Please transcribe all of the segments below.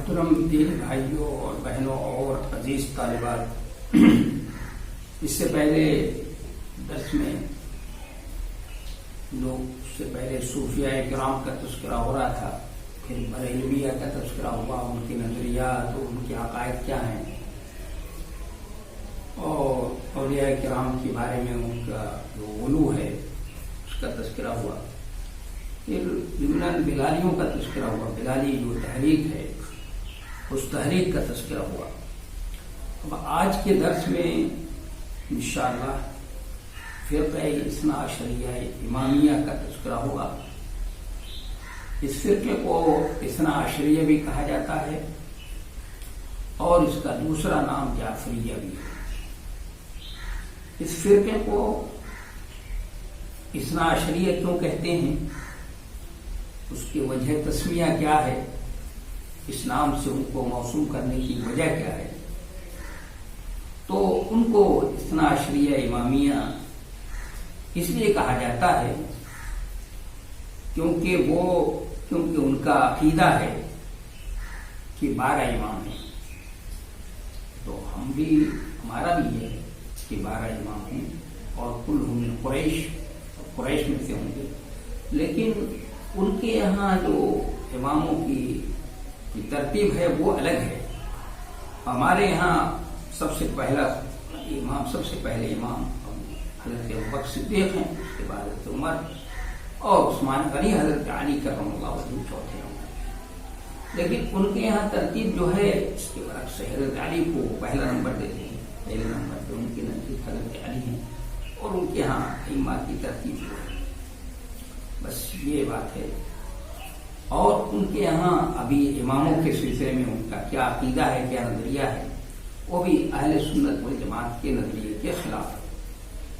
محترم دین بھائیوں اور بہنوں اور عزیز طالبات، اس سے پہلے درس میں صوفیاء کرام کا تذکرہ ہو رہا تھا، پھر بریلویہ کا تذکرہ ہوا، ان کے نظریات اور ان کے عقائد کیا ہیں، اور اولیاء کرام کے بارے میں ان کا جو غلو ہے اس کا تذکرہ ہوا، پھر ضمن بلالیوں کا تذکرہ ہوا، بلالی جو تحریک ہے اس تحریک کا تذکرہ ہوا۔ اب آج کے درس میں انشاءاللہ فرقہ اثنا عشریہ امامیہ کا تذکرہ ہوگا۔ اس فرقے کو اثنا عشریہ بھی کہا جاتا ہے اور اس کا دوسرا نام جعفریہ بھی ہے۔ اس فرقے کو اثنا عشریہ کیوں کہتے ہیں، اس کی وجہ تسمیہ کیا ہے، اس نام سے ان کو موسوم کرنے کی وجہ کیا ہے، تو ان کو اثنا عشریہ امامیہ اس لیے کہا جاتا ہے کیونکہ ان کا عقیدہ ہے کہ 12 امام ہیں، تو ہمارا بھی ہے کہ 12 امام ہیں اور کل ہم قریش میں سے ہوں گے، لیکن ان کے یہاں جو اماموں کی ترتیب ہے وہ الگ ہے۔ ہمارے یہاں سب سے پہلے امام حضرت ابوبکر صدیق ہیں، اس کے بعد حضرت عمر اور عثمان غنی، حضرت علی کرم اللہ وجہہ چوتھے ہیں، لیکن ان کے یہاں ترتیب جو ہے اس کے برعکس سے حضرت علی کو پہلا نمبر دیتے ہیں، پہلے نمبر پہ ان کے نزدیک حضرت علی ہیں، اور ان کے یہاں ائمہ کی ترتیب جو ہے، بس یہ بات ہے۔ اور ان کے یہاں ابھی اماموں کے سلسلے میں ان کا کیا عقیدہ ہے، کیا نظریہ ہے، وہ بھی اہل سنت والجماعت کے نظریے کے خلاف ہے،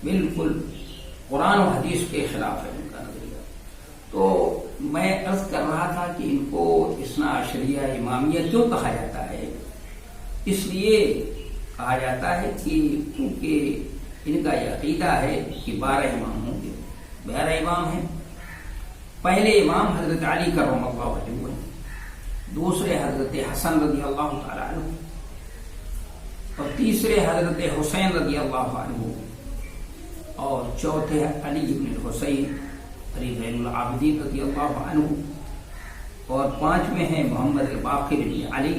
بالکل قرآن و حدیث کے خلاف ہے ان کا نظریہ۔ تو میں عرض کر رہا تھا کہ ان کو اثنا عشریہ امامیہ کیوں کہا جاتا ہے، اس لیے کہا جاتا ہے کہ کیونکہ ان کا یہ عقیدہ ہے کہ 12 امام ہوں گے، 12 امام ہیں۔ پہلے امام حضرت علی کرم اللہ وجہہ، دوسرے حضرت حسن رضی اللہ تعالی عنہ، اور تیسرے حضرت حسین رضی اللہ عنہ، اور چوتھے علی بن الحسین علی زین العابدین رضی اللہ عنہ، اور پانچویں ہیں محمد باقر بن علی،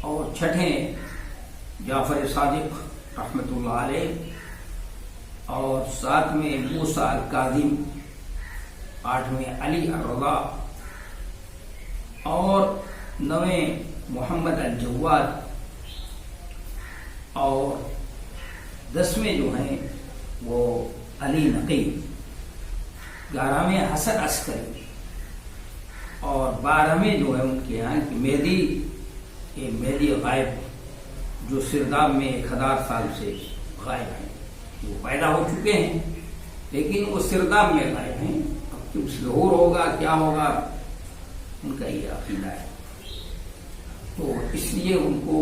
اور چھٹیں جعفر صادق رحمۃ اللہ علیہ، اور ساتویں موسیٰ الکاظم، آٹھویں علی الرضا، اور نویں محمد الجواد، اور 10ویں جو ہیں وہ علی نقی، 11ویں حسن عسکری، اور 12ویں جو ہے ان کے یہاں مہدی غائب، جو سرداب میں 1000 سال سے غائب ہیں، وہ پیدا ہو چکے ہیں لیکن وہ سرداب میں غائب ہیں، ظہور ہوگا کیا ہوگا ان کا یہ عقیدہ ہے۔ تو اس لیے ان کو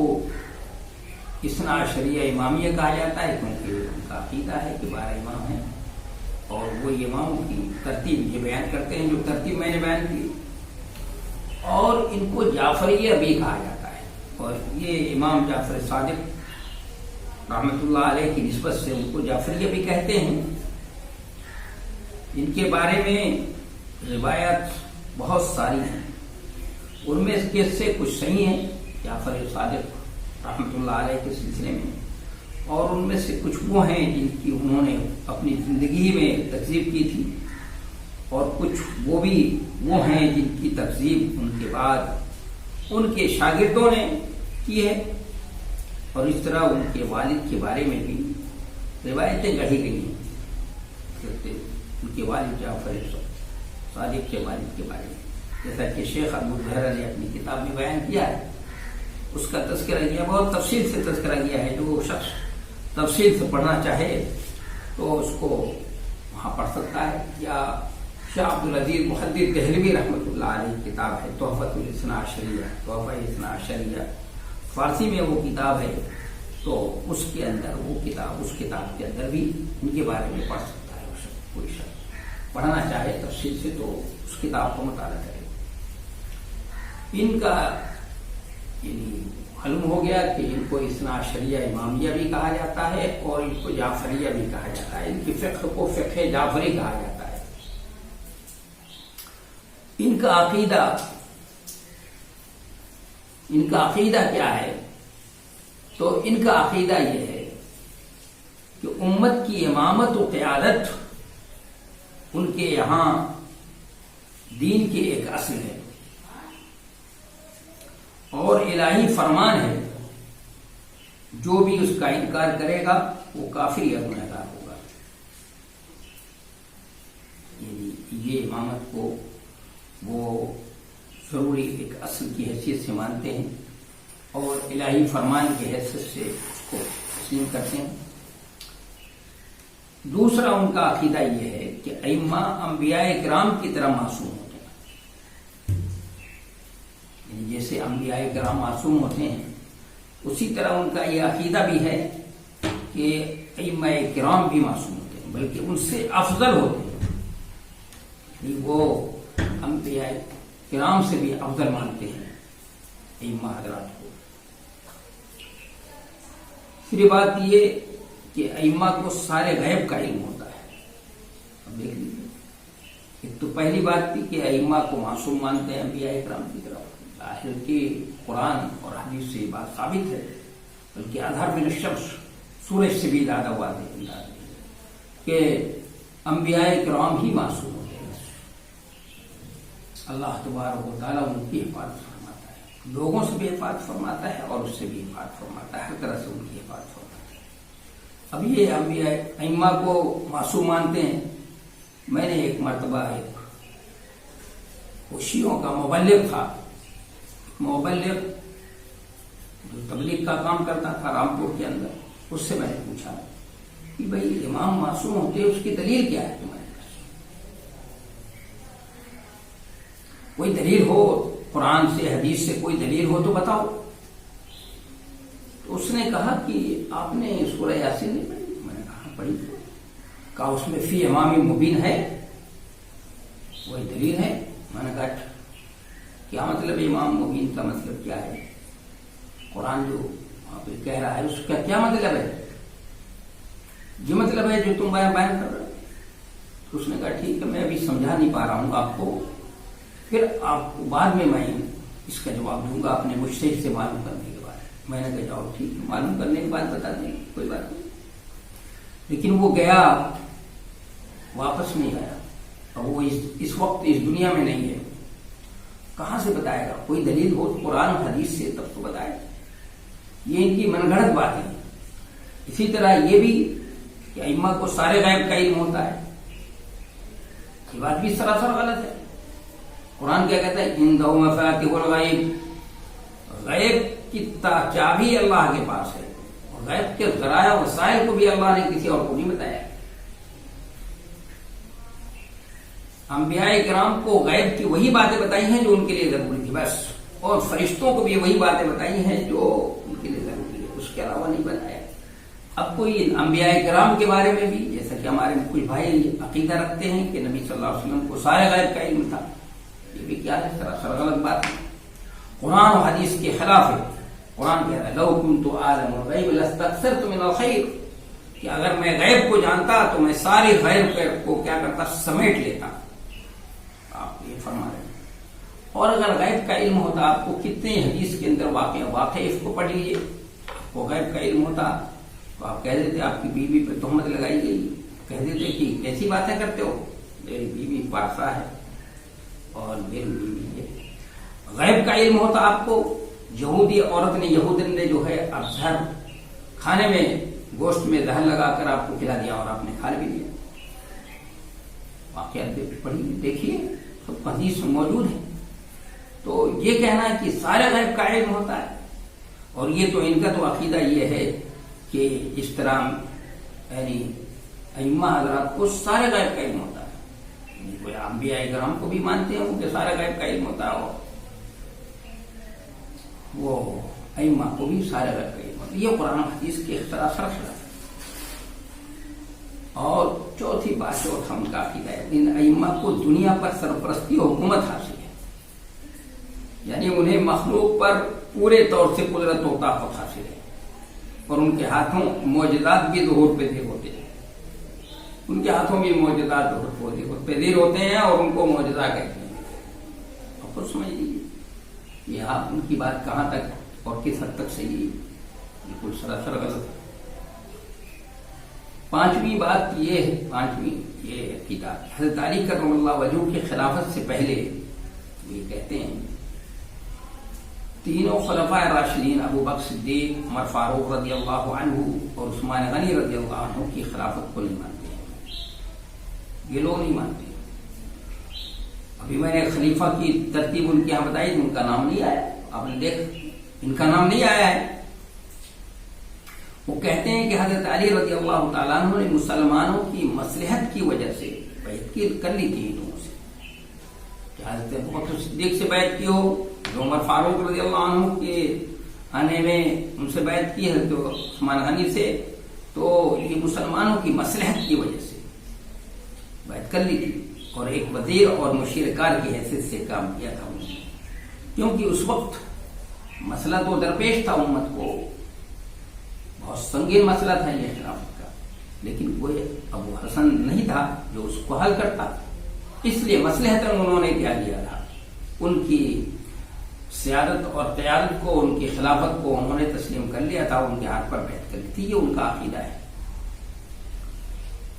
اثنا عشریہ امامیہ کہا جاتا ہے، کیونکہ ان کا عقیدہ ہے کہ 12 امام ہیں، اور وہ اماموں کی ترتیب یہ بیان کرتے ہیں جو ترتیب میں نے بیان کی۔ اور ان کو جعفریہ بھی کہا جاتا ہے، اور یہ امام جعفر صادق رحمۃ اللہ علیہ کی نسبت سے ان کو جعفریہ بھی کہتے ہیں۔ ان کے بارے میں روایات بہت ساری ہیں، ان میں سے کچھ صحیح ہیں جعفر صادق رحمۃ اللہ علیہ کے سلسلے میں، اور ان میں سے کچھ وہ ہیں جن کی انہوں نے اپنی زندگی میں تکذیب کی تھی، اور کچھ وہ ہیں جن کی تکذیب ان کے بعد ان کے شاگردوں نے کی ہے، اور اس طرح ان کے والد کے بارے میں بھی روایتیں گڑھی گئی ہیں، ان کے والد جعفر صادق کے والد کے بارے میں، جیسا کہ شیخ ابو زہرہ نے اپنی کتاب میں بیان کیا ہے، اس کا تذکرہ کیا، بہت تفصیل سے تذکرہ کیا ہے۔ جو شخص تفصیل سے پڑھنا چاہے تو اس کو وہاں پڑھ سکتا ہے، یا شاہ عبدالعزیز محدث دہلوی رحمۃ اللہ علیہ کی کتاب ہے تحفۃ الاثنا عشریہ، تحفہ اثنا عشریہ، فارسی میں وہ کتاب ہے، تو اس کے اندر اس کتاب کے اندر بھی ان کے بارے میں پڑھ سکتا ہے کوئی شخص۔ پڑھنا چاہے تفصیل سے تو اس کتاب کو مطالعہ کرے۔ ان کا معلوم ہو گیا کہ ان کو اثنا عشریہ امامیہ بھی کہا جاتا ہے اور ان کو جعفریہ بھی کہا جاتا ہے. ان کی فقہ کو فقہ جعفری کہا جاتا ہے. ان کا عقیدہ کیا ہے؟ تو ان کا عقیدہ یہ ہے کہ امت کی امامت و قیادت ان کے یہاں دین کی ایک اصل ہے اور الہی فرمان ہے. جو بھی اس کا انکار کرے گا وہ کافر یا گنہگار ہوگا. یہ امامت کو وہ ضروری ایک اصل کی حیثیت سے مانتے ہیں اور الہی فرمان کی حیثیت سے اس کو تسلیم کرتے ہیں. دوسرا ان کا عقیدہ یہ ہے کہ ائمہ انبیاء کرام کی طرح معصوم ہوتے ہیں. جیسے انبیاء کرام معصوم ہوتے ہیں اسی طرح ان کا یہ عقیدہ بھی ہے کہ ائمہ کرام بھی معصوم ہوتے ہیں بلکہ ان سے افضل ہوتے ہیں. وہ انبیاء کرام سے بھی افضل مانتے ہیں ائمہ حضرات کو. پھر بات یہ کہ ائمہ کو سارے غیب کا علم ہوتا ہے. اب دیکھ لیجیے, ایک تو پہلی بات تھی کہ ائمہ کو معصوم مانتے ہیں انبیاء کرام کی طرف. ظاہر کہ قرآن اور حدیث سے یہ بات ثابت ہے, بلکہ اظہر من الشمس سورج سے بھی زیادہ واضح ہے کہ انبیاء کرام ہی معصوم ہوتے ہیں. اللہ تبارک و تعالیٰ ان کی حفاظت فرماتا ہے, لوگوں سے بھی حفاظت فرماتا ہے اور اس سے بھی حفاظت فرماتا ہے, ہر طرح سے ان کی حفاظت فرماتا ہے. اب یہ انبیاء ائمہ کو معصوم مانتے ہیں. میں نے ایک مرتبہ وہ شیعوں کا مبلغ تھا, مبلغ جو تبلیغ کا کام کرتا تھا رامپور کے اندر, اس سے میں نے پوچھا کہ بھئی امام معصوم ہوتے اس کی دلیل کیا ہے تمہارے پاس؟ کوئی دلیل ہو, قرآن سے حدیث سے کوئی دلیل ہو تو بتاؤ. تو اس نے کہا کہ آپ نے سورہ یاسین نہیں پڑھی؟ میں نے کہا پڑھی. کہا اس میں فی امام مبین ہے, وہی دلیل ہے. میں نے کہا کیا مطلب امام مبین کا مطلب کیا ہے؟ قرآن جو وہاں پہ کہہ رہا ہے اس کا کیا مطلب ہے؟ یہ مطلب ہے جو تم بیان کر رہے ہو. تو اس نے کہا ٹھیک ہے, میں ابھی سمجھا نہیں پا رہا ہوں آپ کو, پھر آپ کو بعد میں اس کا جواب دوں گا اپنے مجتہد سے معلوم کرنے کے بعد. میں نے کہا جاؤ ٹھیک ہے, معلوم کرنے کے بعد بتا دیں, کوئی بات نہیں. لیکن وہ گیا, واپس نہیں آیا, اور وہ اس وقت اس دنیا میں نہیں ہے. کہاں سے بتائے گا؟ کوئی دلیل ہو قرآن و حدیث سے تب تو بتائے. یہ ان کی من گھڑت بات ہے. اسی طرح یہ بھی کہ ائمہ کو سارے غیب کا علم ہوتا ہے, یہ بات بھی سراسر غلط ہے. قرآن کیا کہتا ہے؟ عندہ مفاتیح الغیب, غیب کی چابی اللہ کے پاس ہے, اور غیب کے ذرائع وسائل کو بھی اللہ نے کسی اور کو نہیں بتایا. انبیاء کرام کو غیب کی وہی باتیں بتائی ہیں جو ان کے لیے ضروری تھی بس, اور فرشتوں کو بھی وہی باتیں بتائی ہیں جو ان کے لیے ضروری ہے, اس کے علاوہ نہیں بتایا. اب کوئی انبیاء کرام کے بارے میں بھی, جیسا کہ ہمارے کچھ بھائی عقیدہ رکھتے ہیں کہ نبی صلی اللہ علیہ وسلم کو سارے غیب کا علم تھا, یہ بھی کیا ہے, سراسر غلط بات ہے. قرآن و حدیث کے خلاف ہے. قرآن کہہ رہا ہے لو کنت اعلم الغیب لاستکثرت من الخیر, کہ اگر میں غیب کو جانتا تو میں سارے غیب کو کیا کرتا, سمیٹ لیتا. آپ یہ فرما رہے ہیں. اور اگر غیب کا علم ہوتا, آپ کو کتنے حدیث کے اندر واقع اس کو پڑھ لیجیے, وہ غیب کا علم ہوتا تو آپ کہہ دیتے آپ کی بیوی پہ تہمت لگائی گئی, کہہ دیتے کہ کیسی باتیں کرتے ہو, میری بیوی پارسا ہے اور میری بیوی ہے. غیب کا علم ہوتا آپ کو, یہودی عورت نے, یہودن نے جو ہے زہر کھانے میں, گوشت میں زہر لگا کر آپ کو کھلا دیا اور آپ نے کھا بھی لیا. واقعات پڑھیے, دیکھیے, سب حدیث موجود ہے. تو یہ کہنا ہے کہ سارے غیب کا علم ہوتا ہے, اور یہ تو ان کا تو عقیدہ یہ ہے کہ اس طرح یعنی ائمہ حضرات کو سارے غیب کا علم ہوتا ہے. کوئی انبیاء کرام کو بھی مانتے ہیں کہ سارے غیب کا علم ہوتا ہے, وہ ائمہ کو بھی سارے غیب کا علم ہوتا ہے. یہ قرآن حدیث کے سراسر خلاف ہے. اور چوتھی بات جو ہم کا عقیدہ ہے, ان ائمہ کو دنیا پر سرپرستی و حکومت حاصل ہے, یعنی یعنی انہیں مخلوق پر پورے طور سے قدرت و طاقت حاصل ہے، اور ان کے ہاتھوں معجزات بھی ظہور پذیر ہوتے ہیں، ان کے ہاتھوں میں معجزات ظہور پذیر ہوتے ہیں اور ان کو معجزہ کہتے ہیں۔ اور خود سمجھ لیجیے یہ آپ ان کی بات کہاں تک اور کس حد تک صحیح ہے، بالکل سراسر غلط ہے۔ پانچویں بات یہ ہے، یہ عقیدہ حضرت علی کرم اللہ وجہہ کی خلافت سے پہلے یہ کہتے ہیں تینوں خلفاء راشدین ابو بکر صدیق، عمر فاروق رضی اللہ عنہ اور عثمان غنی رضی اللہ عنہ کی خلافت کو نہیں مانتے ہیں، یہ لوگ نہیں مانتے۔ ابھی میں نے خلیفہ کی ترتیب ان کے یہاں بتائی، ان کا نام نہیں آیا، آپ نے دیکھ ان کا نام نہیں آیا ہے۔ وہ کہتے ہیں کہ حضرت علی رضی اللہ تعالیٰ عنہ نے مسلمانوں کی مصلحت کی وجہ سے بیعت کر لی تھی ان لوگوں سے، کہ حضرت ابو بکر صدیق سے بیعت کی ہو، جو عمر فاروق رضی اللہ عنہ کے آنے میں ان سے بیعت کی ہے، تو عثمان غنی سے، تو یہ مسلمانوں کی مصلحت کی وجہ سے بیعت کر لی تھی، اور ایک وزیر اور مشیر کار کی حیثیت سے کام کیا تھا انہوں نے، کیونکہ اس وقت مسئلہ تو درپیش تھا امت کو، بہت سنگین مسئلہ تھا یہ خلافت کا، لیکن کوئی ابو حسن نہیں تھا جو اس کو حل کرتا، اس لیے مصلحتاً انہوں نے کیا کیا تھا، ان کی سیادت اور قیادت کو، ان کی خلافت کو انہوں نے تسلیم کر لیا تھا، ان کے ہاتھ پر بیعت کر لی تھی، یہ ان کا عقیدہ ہے۔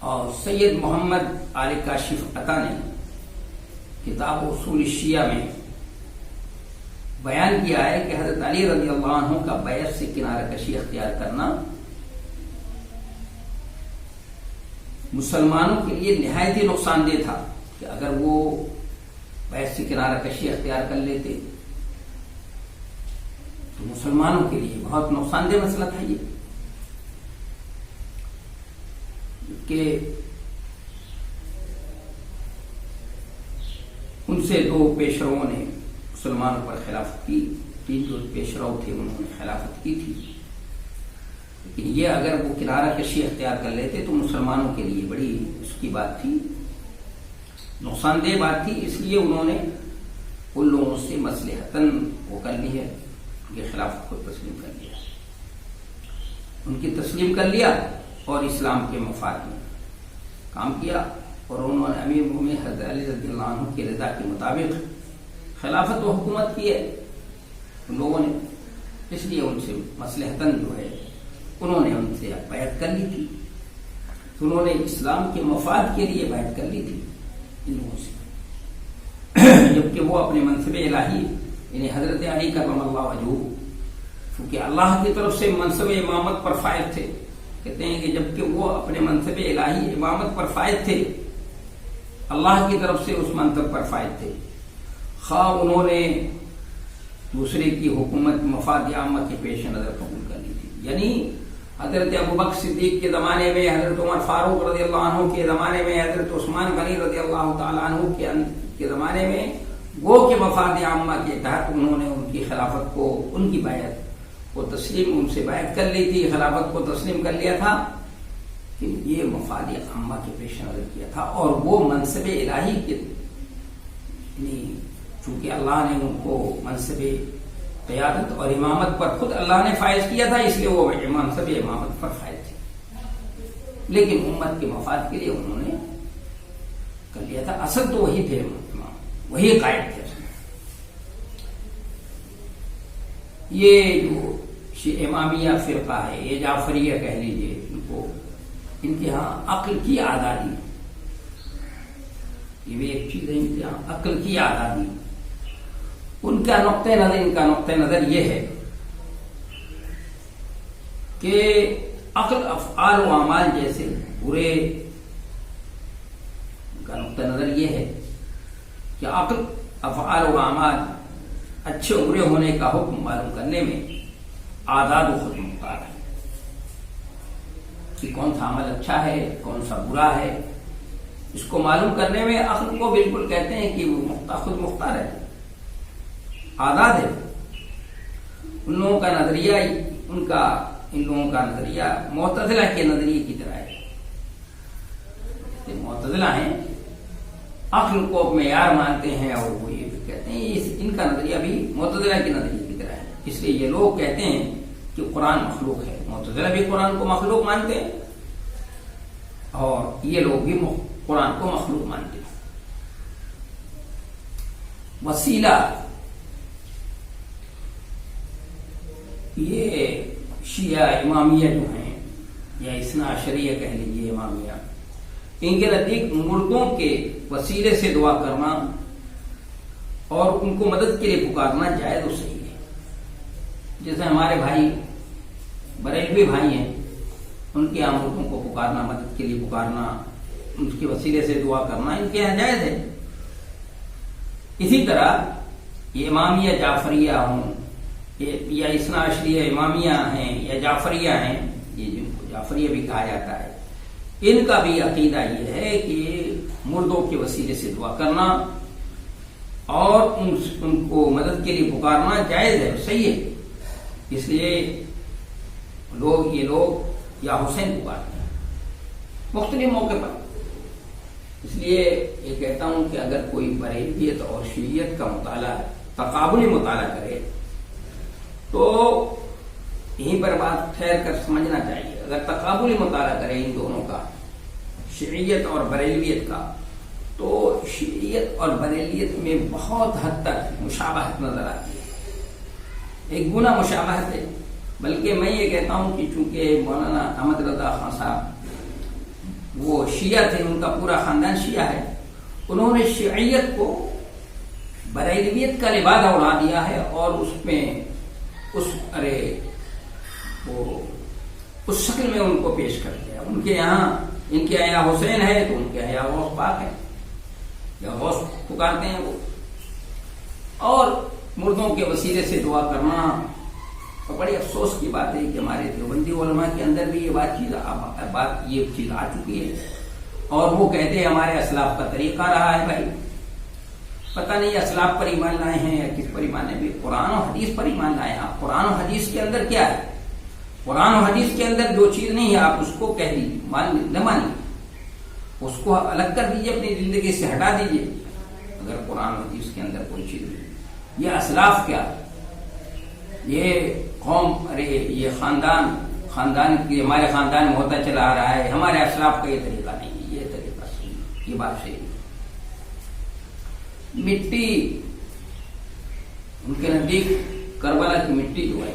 اور سید محمد آل کاشف عطا نے کتاب اصول الشیعہ میں بیان کیا ہے کہ حضرت علی رضی اللہ عنہ کا بیعت سے کنارہ کشی اختیار کرنا مسلمانوں کے لیے نہایت ہی نقصان دہ تھا، کہ اگر وہ بیعت سے کنارہ کشی اختیار کر لیتے تو مسلمانوں کے لیے بہت نقصان دہ مسئلہ تھا یہ، کہ ان سے دو پیشروؤں نے مسلمانوں پر خلافت کی، تین جو پیشرو تھے انہوں نے خلافت کی تھی، لیکن یہ اگر وہ کنارہ کشی اختیار کر لیتے تو مسلمانوں کے لیے بڑی اس کی بات تھی، نقصان دہ بات تھی، اس لیے انہوں نے ان لوگوں سے مصلحتاً وہ کر لی ہے، ان کی خلافت کو تسلیم کر لیا، ان کی تسلیم کر لیا اور اسلام کے مفاد میں کام کیا، اور انہوں نے امیر مومنین حضرت علی رضی اللہ عنہ کی رضا کے مطابق خلافت و حکومت کی ہے ان لوگوں نے، اس لیے ان سے مصلحتاً جو ہے انہوں نے ان سے بیعت کر لی تھی، تو انہوں نے اسلام کے مفاد کے لیے بیعت کر لی تھی ان لوگوں سے، جبکہ وہ اپنے منصب الہی یعنی حضرت علی کرم اللہ وجہہ، کیونکہ اللہ کی طرف سے منصب امامت پر فائز تھے، کہتے ہیں کہ جبکہ وہ اپنے منصب الہی امامت پر فائز تھے، اللہ کی طرف سے اس منصب پر فائز تھے، خواہ انہوں نے دوسرے کی حکومت مفاد عامہ کے پیش نظر قبول کر لی تھی، یعنی حضرت ابو بکر صدیق کے زمانے میں، حضرت عمر فاروق رضی اللہ عنہ کے زمانے میں، حضرت عثمان غنی رضی اللہ تعالیٰ عنہ کے زمانے میں، وہ کہ مفاد عامہ کے تحت انہوں نے ان کی خلافت کو، ان کی بیعت کو تسلیم، ان سے بیعت کر لی تھی، خلافت کو تسلیم کر لیا تھا، کہ یہ مفاد عامہ کے پیش نظر کیا تھا، اور وہ منصب الہی کے، یعنی چونکہ اللہ نے ان کو منصب قیادت اور امامت پر خود اللہ نے فائز کیا تھا، اس لیے وہ منصب امامت پر فائز تھے، لیکن امت کے مفاد کے لیے انہوں نے کر لیا تھا، اصل تو وہی تھے امام، وہی قائد تھے۔ یہ جو امامیہ فرقہ ہے، یہ جعفریہ کہہ لیجیے، ان کے ہاں عقل کی آزادی، یہ بھی ایک چیز ہے، ان کے ہاں عقل کی آزادی، ان کا نقطہ نظر یہ ہے کہ عقل افعال و اعمال جیسے برے، ان کا نقطہ نظر یہ ہے کہ عقل افعال و اعمال اچھے و برے ہونے کا حکم معلوم کرنے میں آزاد و خود مختار ہے، کہ کون سا عمل اچھا ہے کون سا برا ہے، اس کو معلوم کرنے میں عقل کو بالکل کہتے ہیں کہ وہ خود مختار ہے، آزاد ہے۔ ان لوگوں کا نظریہ، ان لوگوں کا نظریہ معتزلہ کے نظریے کی طرح ہے، معتزلہ ہیں، عقل کو معیار مانتے ہیں، اور وہ یہ بھی کہتے کہتے ہیں ان کا نظریہ بھی معتزلہ کے نظریے کی طرح ہے. اس لیے یہ لوگ کہتے ہیں کہ قرآن مخلوق ہے. معتزلہ بھی قرآن کو مخلوق مانتے ہیں اور یہ لوگ بھی قرآن کو مخلوق مانتے ہیں. وسیلہ یہ شیعہ امامیہ جو ہیں یا اثنا عشریہ کہہ لیجیے امامیہ، ان کے نزدیک مردوں کے وسیلے سے دعا کرنا اور ان کو مدد کے لیے پکارنا جائز و صحیح ہے. جیسے ہمارے بھائی بریلوی بھائی ہیں، ان کے یہاں مردوں کو پکارنا، مدد کے لیے پکارنا، ان کے وسیلے سے دعا کرنا ان کے یہاں جائز ہے. اسی طرح یہ امامیہ جعفریہ ہوں یا اثنا عشریہ امامیہ ہیں یا جعفریہ ہیں، یہ جن کو جعفریہ بھی کہا جاتا ہے، ان کا بھی عقیدہ یہ ہے کہ مردوں کے وسیلے سے دعا کرنا اور ان کو مدد کے لیے پکارنا جائز ہے، صحیح ہے. اس لیے یہ لوگ یا حسین پکارتے ہیں مختلف موقع پر. اس لیے یہ کہتا ہوں کہ اگر کوئی بریلویت اور شیعیت کا مطالعہ تقابلی مطالعہ کرے تو یہیں پر بات ٹھہر کر سمجھنا چاہیے. اگر تقابلی مطالعہ کرے ان دونوں کا، شیعیت اور بریلویت کا، تو شیعیت اور بریلویت میں بہت حد تک مشابہت نظر آتی ہے، ایک گنا مشابہت ہے. بلکہ میں یہ کہتا ہوں کہ چونکہ مولانا احمد رضا خان صاحب وہ شیعہ تھے، ان کا پورا خاندان شیعہ ہے، انہوں نے شیعیت کو بریلویت کا لبادہ اڑا دیا ہے اور اس میں اس شکل میں ان کو پیش کر دیا. ان کے یہاں حسین ہے تو ان کے یہاں غوث پاک ہے یا غوث پکارتے ہیں وہ. اور مردوں کے وسیلے سے دعا کرنا، اور بڑی افسوس کی بات ہے کہ ہمارے دیوبندی علماء کے اندر بھی یہ چیز آ چکی ہے اور وہ کہتے ہیں ہمارے اسلاف کا طریقہ رہا ہے. بھائی پتہ نہیں اسلاف پر ایمان لائے ہیں یا کس پر ایمان ہے. قرآن و حدیث پر ایمان لائے ہیں. آپ قرآن و حدیث کے اندر کیا ہے؟ قرآن و حدیث کے اندر جو چیز نہیں ہے آپ اس کو کہہ دیجیے، نہ مانیے، اس کو الگ کر دیجیے، اپنی زندگی سے ہٹا دیجیے. اگر قرآن و حدیث کے اندر کوئی چیز نہیں، یہ اسلاف کیا، یہ قوم، یہ خاندان ہمارے خاندان میں ہوتا چلا آ رہا ہے، ہمارے اسلاف کا یہ طریقہ نہیں ہے، یہ طریقہ صحیح، یہ بات صحیح ہے. مٹی ان کے نزدیک کربلا کی مٹی جو ہے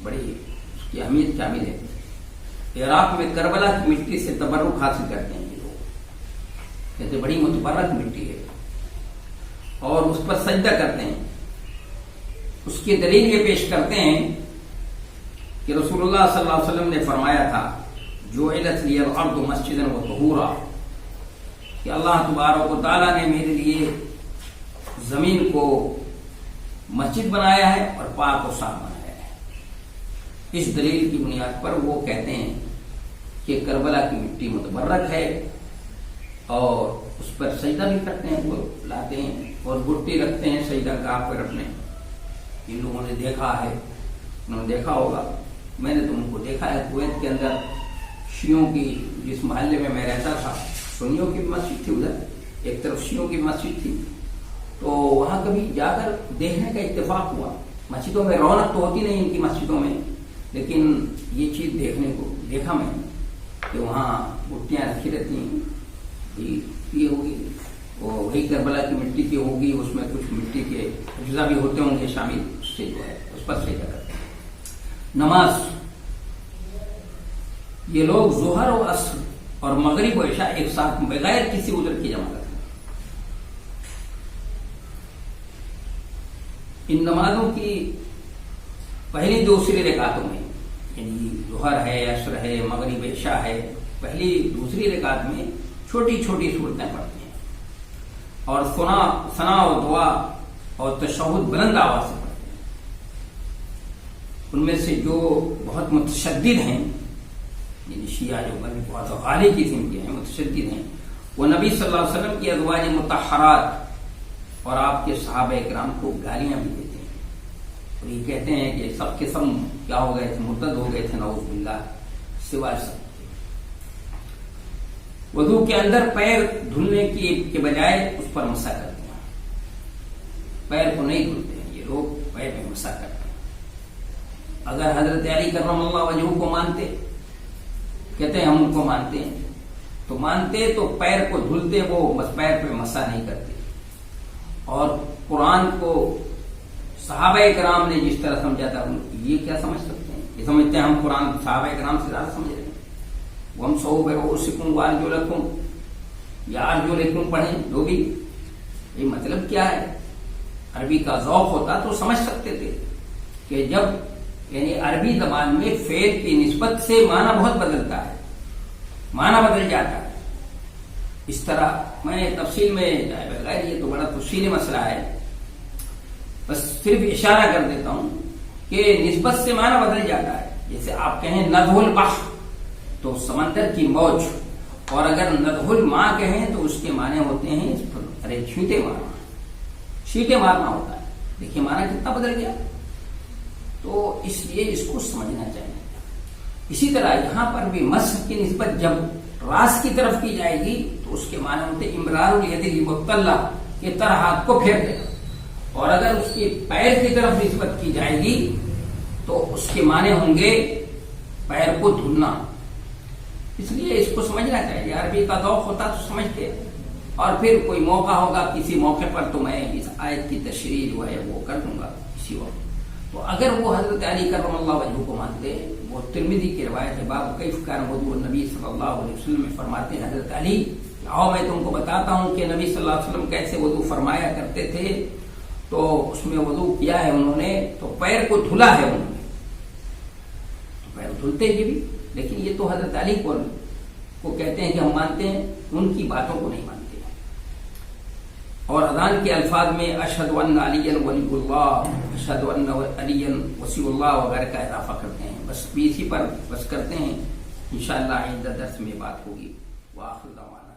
بڑی اس کی اہمیت شامل ہے. عراق میں کربلا کی مٹی سے تبرک حاصل کرتے ہیں یہ لوگ، کہتے بڑی متبرک مٹی ہے اور اس پر سجدہ کرتے ہیں. اس کی دلیل یہ پیش کرتے ہیں کہ رسول اللہ صلی اللہ علیہ وسلم نے فرمایا تھا جعلت لی الارض مسجدا وطہورا، کہ اللہ تبارک و تعالیٰ نے میرے لیے زمین کو مسجد بنایا ہے اور پاک و صاف بنایا ہے. اس دلیل کی بنیاد پر وہ کہتے ہیں کہ کربلا کی مٹی متبرک ہے اور اس پر سجدہ بھی کرتے ہیں. وہ لاتے ہیں اور گٹی رکھتے ہیں سجدہ گاہ پر اپنے. ان لوگوں نے دیکھا ہے، انہوں نے دیکھا ہوگا، میں نے تم کو دیکھا ہے کویت کے اندر شیعوں کی، جس محلے میں میں رہتا تھا سنیوں کی مسجد تھی، ادھر ایک طرف شیعوں کی مسجد تھی، تو وہاں کبھی جا کر دیکھنے کا اتفاق ہوا. مسجدوں میں رونق تو ہوتی نہیں ان کی مسجدوں میں، لیکن یہ چیز دیکھنے کو دیکھا میں کہ وہاں گٹیاں رکھی رہتی ہیں. یہ ہوگی وہی کربلا کی مٹی کی ہوگی، اس میں کچھ مٹی کے اجزا بھی ہوتے ہوں گے شامل، اس سے جو ہے اس پر سجدہ کرتے ہیں. نماز، یہ لوگ ظہر و عصر اور مغرب و عشاء ایک ساتھ بغیر کسی عذر کی جمع کرتے ہیں. ان نمازوں کی پہلی دوسری رکعتوں میں، یعنی ظہر ہے، عصر ہے، مغرب عشاء ہے، پہلی دوسری رکعت میں چھوٹی چھوٹی صورتیں پڑھتے ہیں اور ثنا و دعا اور تشہد بلند آواز سے پڑھتے ہیں. ان میں سے جو بہت متشدد ہیں، یعنی شیعہ جو بہت غالی قسم کے ہیں، متشدد ہیں، وہ نبی صلی اللہ علیہ وسلم کی ازواج مطہرات اور آپ کے صحابہ اکرام کو گالیاں بھی دیتے ہیں اور یہ کہتے ہیں کہ سب کے سب کیا ہو گئے تھے، مرتد ہو گئے تھے نعوذ باللہ، سوائے سب. وضو کے اندر پیر دھلنے کے بجائے اس پر مسح کرتے ہیں. پیر کو نہیں دھلتے ہیں، یہ لوگ پیر میں مسح کرتے ہیں۔ اگر حضرت علی کرم اللہ وجہہ کو مانتے، کہتے ہیں ہم ان کو مانتے ہیں، تو مانتے تو پیر کو دھلتے، وہ بس پیر پہ مسح نہیں کرتے۔ اور قرآن کو صحابہ کرام نے جس طرح سمجھا تھا یہ کیا سمجھ سکتے ہیں؟ یہ سمجھتے ہیں ہم قرآن صحابہ کرام سے زیادہ سمجھ رہے ہیں۔ وَامْسَحُوا بِرُءُوسِكُمْ وَأَرْجُلَكُمْ یا ارجلکم پڑھیں جو بھی، یہ مطلب کیا ہے؟ عربی کا ذوق ہوتا تو سمجھ سکتے تھے کہ جب یعنی عربی زبان میں فعل کی نسبت سے معنی بہت بدلتا ہے، معنی بدل جاتا ہے۔ اس طرح میں تفصیل میں بغیر، یہ تو بڑا تفصیلی مسئلہ ہے، بس صرف اشارہ کر دیتا ہوں کہ نسبت سے معنی بدل جاتا ہے۔ جیسے آپ کہیں ندھ البحر تو سمندر کی موج، اور اگر ندھ الماء کہیں تو اس کے معنی ہوتے ہیں ارے چھینٹے مارنا، چھینٹے مارنا ہوتا ہے۔ دیکھیے معنی کتنا بدل گیا، تو اس لیے اس کو سمجھنا چاہیے۔ اسی طرح یہاں پر بھی مسح کی نسبت جب راس کی طرف کی جائے گی تو اس کے معنی ہوتے ہیں امرار الید المبتلہ، کہ طرح ہاتھ کو پھیر دینا، اور اگر اس کی پیر کی طرف نسبت کی جائے گی تو اس کے معنی ہوں گے پیر کو دھلنا۔ اس لیے اس کو سمجھنا چاہیے، عربی کا ذوق ہوتا تو سمجھتے، اور پھر کوئی موقع ہوگا کسی موقع پر تو میں اس آیت کی تشریح جو ہے وہ کر دوں گا اسی وقت۔ تو اگر وہ حضرت علی کرم اللہ وجہہ کو مانتے، وہ ترمذی کی روایت ہے، باب کیف کان وضوء النبی صلی اللہ علیہ وسلم میں فرماتے ہیں حضرت علی، آؤ میں تم کو بتاتا ہوں کہ نبی صلی اللہ علیہ وسلم کیسے وضو فرمایا کرتے تھے۔ تو اس میں وضو کیا ہے انہوں نے، تو پیر کو دھلا ہے انہوں نے، تو پیر دھلتے یہ بھی، لیکن یہ تو حضرت علی کو کہتے ہیں کہ ہم مانتے ہیں، ان کی باتوں کو نہیں مانتے۔ اور اذان کے الفاظ میں اشہد ان علی ولی اللہ، اشہد ان علی وصی اللہ وغیرہ کا اضافہ کرتے ہیں۔ بس اسی پر بس کرتے ہیں، انشاءاللہ آئندہ درس میں بات ہوگی۔ وآخر دعوانا